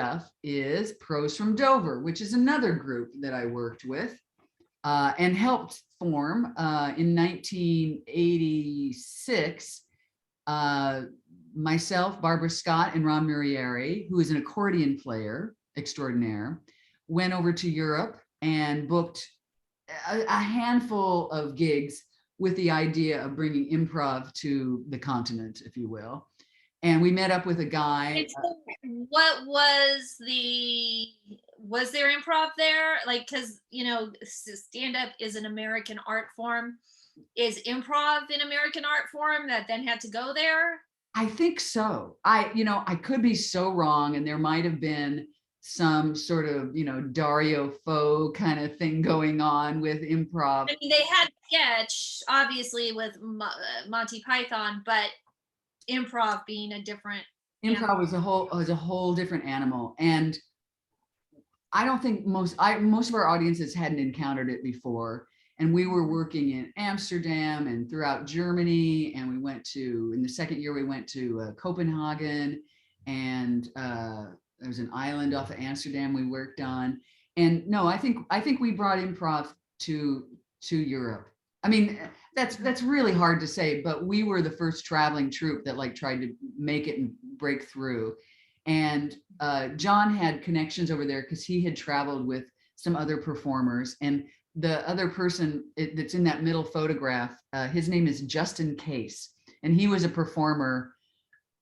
stuff is Pros from Dover, which is another group that I worked with and helped form in 1986. Myself, Barbara Scott, and Ron Murieri, who is an accordion player extraordinaire, went over to Europe and booked a handful of gigs with the idea of bringing improv to the continent, if you will. And we met up with a guy. What was there improv there? Like, because, stand-up is an American art form. Is improv an American art form that then had to go there? I think so. I could be so wrong, and there might have been some sort of, Dario Fo kind of thing going on with improv. I mean, they had sketch, obviously, with Monty Python, but improv being a different improv was a whole different animal, and I don't think most of our audiences hadn't encountered it before. And we were working in Amsterdam and throughout Germany, and we went to, in the second year we went to Copenhagen, and there was an island off of Amsterdam we worked on. And no, I think we brought improv to Europe. I mean, that's really hard to say, but we were the first traveling troupe that like tried to make it and break through. And John had connections over there because he had traveled with some other performers. And the other person that's in that middle photograph, his name is Justin Case, and he was a performer,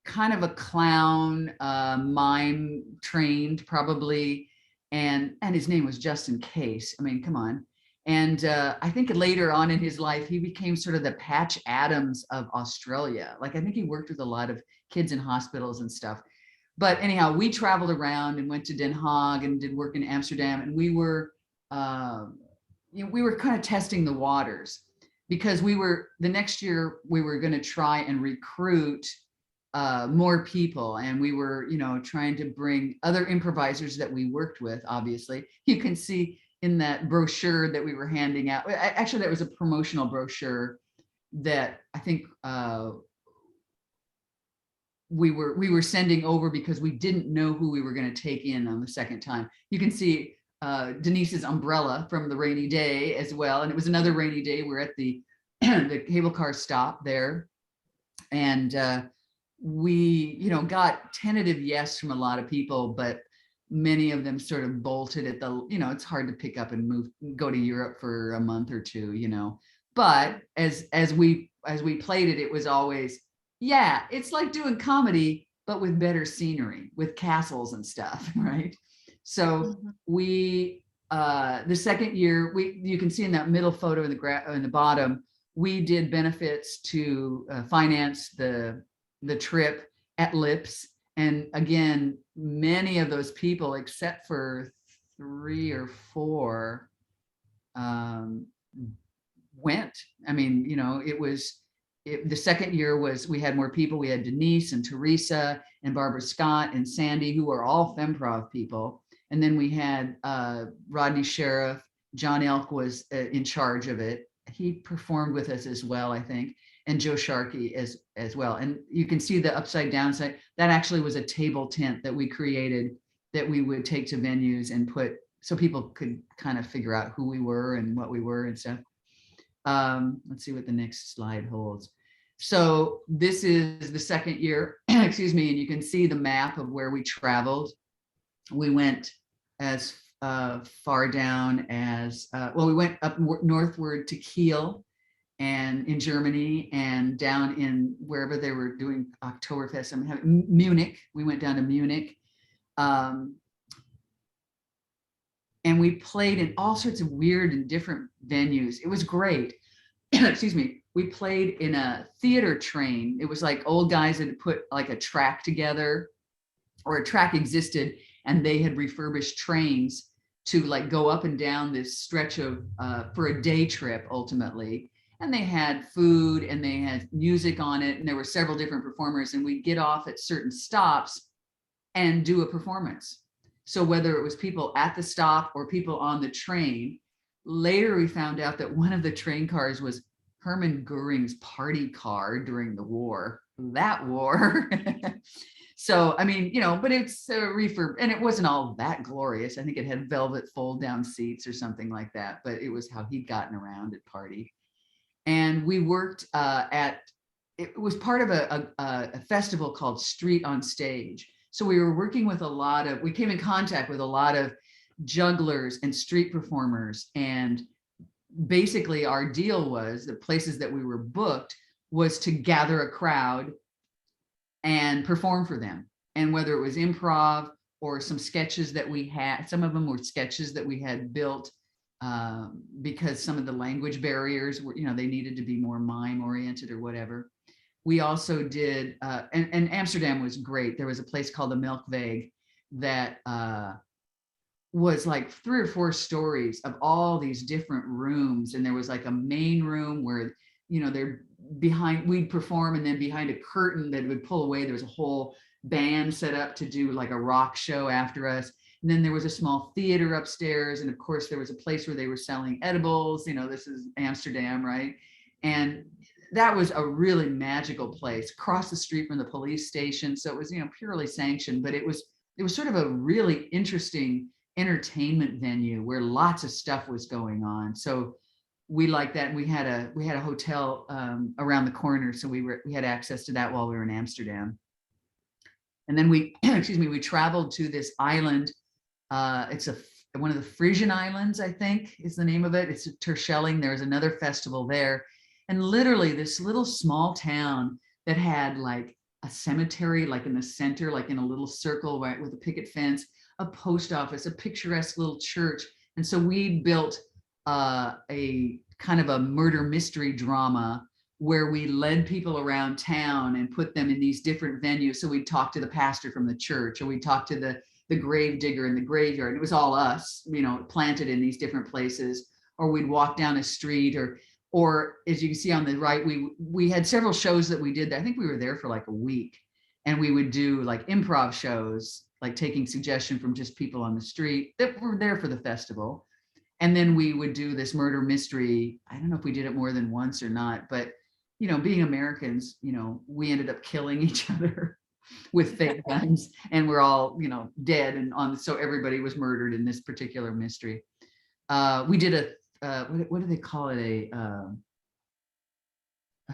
kind of a clown, mime trained probably, and his name was Justin Case. I mean, come on. And I think later on in his life, he became sort of the Patch Adams of Australia. Like, I think he worked with a lot of kids in hospitals and stuff. But anyhow, we traveled around and went to Den Haag and did work in Amsterdam. And we were kind of testing the waters, because the next year we were going to try and recruit more people. And we were, trying to bring other improvisers that we worked with, obviously. You can see in that brochure that we were handing out. Actually, that was a promotional brochure that I think we were sending over because we didn't know who we were going to take in on the second time. You can see Denise's umbrella from the rainy day as well. And it was another rainy day. We're at the cable car stop there. And we, got tentative yes from a lot of people, but many of them sort of bolted at the, it's hard to pick up and go to Europe for a month or two, but as we played it, it was always, yeah, it's like doing comedy, but with better scenery, with castles and stuff. Right. So we, the second year, you can see in that middle photo in the bottom, we did benefits to finance the trip at Lips. And again, many of those people, except for 3 or 4, went. I mean, the second year we had more people. We had Denise and Teresa and Barbara Scott and Sandy, who are all Femprov people. And then we had Rodney Sheriff. John Elk was in charge of it. He performed with us as well, I think. And Joe Sharkey as well. And you can see the upside down side. That actually was a table tent that we created that we would take to venues and put, so people could kind of figure out who we were and what we were and stuff. Let's see what the next slide holds. So this is the second year, excuse me, and you can see the map of where we traveled. We went as far down as, we went up northward to Kiel, and in Germany, and down in wherever they were doing Oktoberfest. Munich. We went down to Munich. And we played in all sorts of weird and different venues. It was great. Excuse me. We played in a theater train. It was like old guys had put like a track together, or a track existed, and they had refurbished trains to like go up and down this stretch of, for a day trip ultimately. And they had food and they had music on it, and there were several different performers, and we'd get off at certain stops and do a performance. So whether it was people at the stop or people on the train, later we found out that one of the train cars was Hermann Goering's party car during the war. That war. So, I mean, but it's a refurb, and it wasn't all that glorious. I think it had velvet fold down seats or something like that, but it was how he'd gotten around at party. And we worked it was part of a festival called Street on Stage. So we were working with we came in contact with a lot of jugglers and street performers. And basically our deal was, the places that we were booked was to gather a crowd and perform for them. And whether it was improv or some sketches that we had, some of them were sketches that we had built because some of the language barriers were, they needed to be more mime oriented or whatever. We also did, and Amsterdam was great. There was a place called the Melkweg that was like 3 or 4 stories of all these different rooms. And there was like a main room where, they're behind, we'd perform, and then behind a curtain that would pull away, there was a whole band set up to do like a rock show after us. And then there was a small theater upstairs. And of course, there was a place where they were selling edibles. This is Amsterdam, right? And that was a really magical place across the street from the police station. So it was, purely sanctioned, but it was sort of a really interesting entertainment venue where lots of stuff was going on. So we liked that. And we had a hotel around the corner. So we had access to that while we were in Amsterdam. And then we traveled to this island. It's one of the Frisian Islands, I think is the name of it. It's Terschelling. There's another festival there. And literally this little small town that had like a cemetery, like in the center, like in a little circle, right, with a picket fence, a post office, a picturesque little church. And so we built a kind of a murder mystery drama where we led people around town and put them in these different venues. So we'd talk to the pastor from the church, or we'd talk to the grave digger in the graveyard. It was all us, planted in these different places. Or we'd walk down a street, or as you can see on the right, we had several shows that we did. I think we were there for like a week, and we would do like improv shows, like taking suggestion from just people on the street that were there for the festival. And then we would do this murder mystery. I don't know if we did it more than once or not, but being Americans, we ended up killing each other with fake guns, and we're all, dead, and so everybody was murdered in this particular mystery. We did what do they call it? A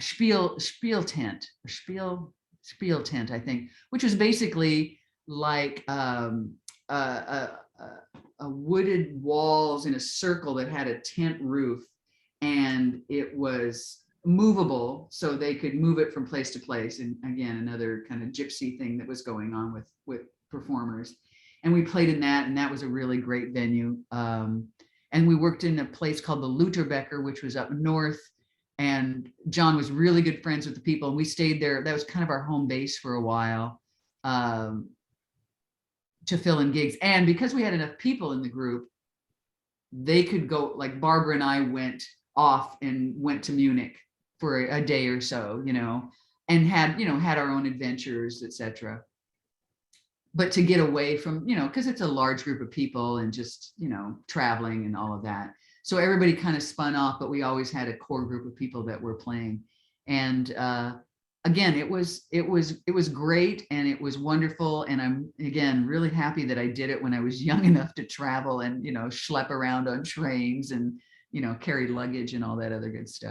spiel tent, or spiel tent, I think, which was basically like a wooded walls in a circle that had a tent roof, and it was movable, so they could move it from place to place. And again, another kind of gypsy thing that was going on with performers. And we played in that, and that was a really great venue. And we worked in a place called the Luterbecker, which was up north. And John was really good friends with the people, and we stayed there. That was kind of our home base for a while, to fill in gigs. And because we had enough people in the group, they could go, like Barbara and I went off and went to Munich for a day or so, and had our own adventures, etc. But to get away from, because it's a large group of people and just, traveling and all of that. So everybody kind of spun off, but we always had a core group of people that were playing. And again, it was great, and it was wonderful. And I'm, again, really happy that I did it when I was young enough to travel and, schlep around on trains and, carry luggage and all that other good stuff.